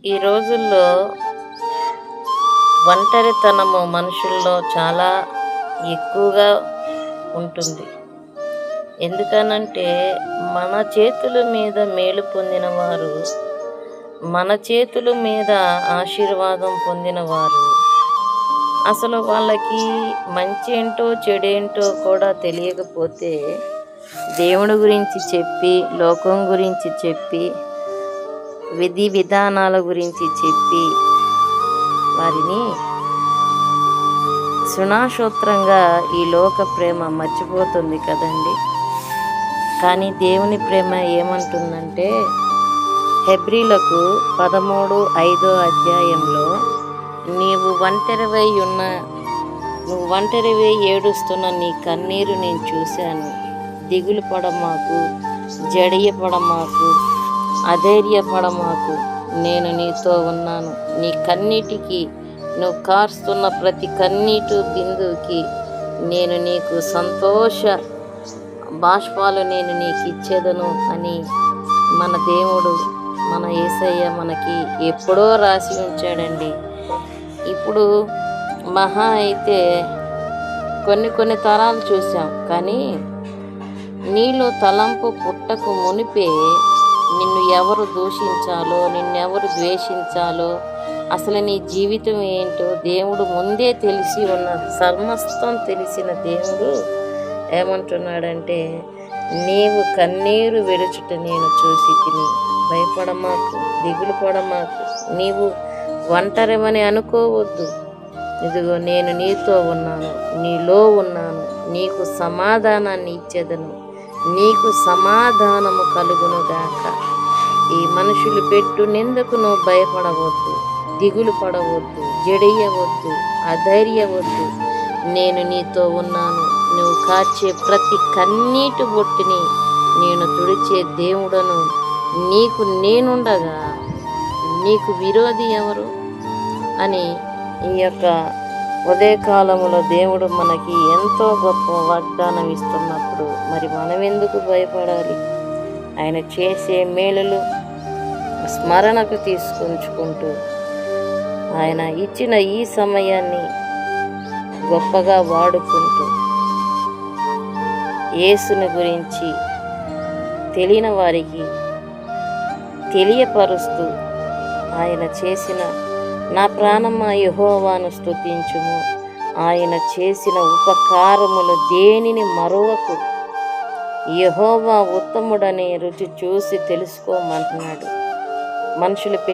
ఈ రోజుల్లో ఒంటరితనము మనుషుల్లో చాలా ఎక్కువగా ఉంటుంది. ఎందుకనంటే మన చేతుల మీద మేలు పొందిన వారు, మన చేతుల మీద ఆశీర్వాదం పొందిన వారు అసలు వాళ్ళకి మంచేంటో చెడేంటో కూడా తెలియకపోతే దేవుడి గురించి చెప్పి, లోకం గురించి చెప్పి, విధి విధానాల గురించి చెప్పి వారిని సునాశోత్రంగా ఈ లోక ప్రేమ మర్చిపోతుంది కదండి. కానీ దేవుని ప్రేమ ఏమంటుందంటే హెబ్రీలకు 13:5 అధ్యాయంలో నువ్వు ఒంటరివై ఏడుస్తున్న నీ కన్నీరు నేను చూశాను. దిగులు పడమాకు, జడియపడమాకు, అధైర్యపడమాకు, నేను నీతో ఉన్నాను. నీ కన్నీటికి, నువ్వు కారుస్తున్న ప్రతి కన్నీటి బిందువుకి నేను నీకు సంతోష బాష్పాలు నేను నీకు ఇచ్చేదను అని మన దేవుడు, మన యేసయ్య మనకి ఎప్పుడో రాసి ఉంచాడండి. ఇప్పుడు మహా అయితే కొన్ని తరాలు చూసాం, కానీ నీలో తలంపు పుట్టకు మునిపే నిన్ను ఎవరు దూషించాలో, నిన్నెవరు ద్వేషించాలో, అసలు నీ జీవితం ఏంటో దేవుడు ముందే తెలిసి ఉన్న, సమస్తం తెలిసిన దేవుడు ఏమంటున్నాడంటే, నీవు కన్నీరు విడుచుట నేను చూసి తిని, భయపడమాకు, దిగులు పడమాకు, నీవు ఒంటరిమని అనుకోవద్దు. ఇదిగో నేను నీతో ఉన్నాను, నీలో ఉన్నాను, నీకు సమాధానాన్ని ఇచ్చేదను, నీకు సమాధానము కలుగును గాక. ఈ మనుషులు పెట్టు నిందకు నువ్వు భయపడవద్దు, దిగులు పడవద్దు, జడియవద్దు, అధైర్యవద్దు. నేను నీతో ఉన్నాను. నువ్వు కార్చే ప్రతి కన్నీటి బొట్టుని నేను తుడిచే దేవుడను. నీకు నేనుండగా నీకు విరోధి ఎవరు అని ఈ యొక్క ఉదయకాలంలో దేవుడు మనకి ఎంతో గొప్ప వాగ్దానం ఇస్తున్నప్పుడు మరి మనం ఎందుకు భయపడాలి? ఆయన చేసే మేలులు స్మరణకు తీసుకుంటూ ఆయన ఇచ్చిన ఈ సమయాన్ని గొప్పగా వాడుకుంటూ యేసుని గురించి తెలియని వారికి తెలియపరుస్తూ ఆయన చేసిన, నా ప్రాణమా యెహోవాను స్తుతించుము, ఆయన చేసిన ఉపకారములు దేనిని మరువకు, యెహోవా ఉత్తముడనే రుచి చూసి తెలుసుకోమంటున్నాడు. మనుషులు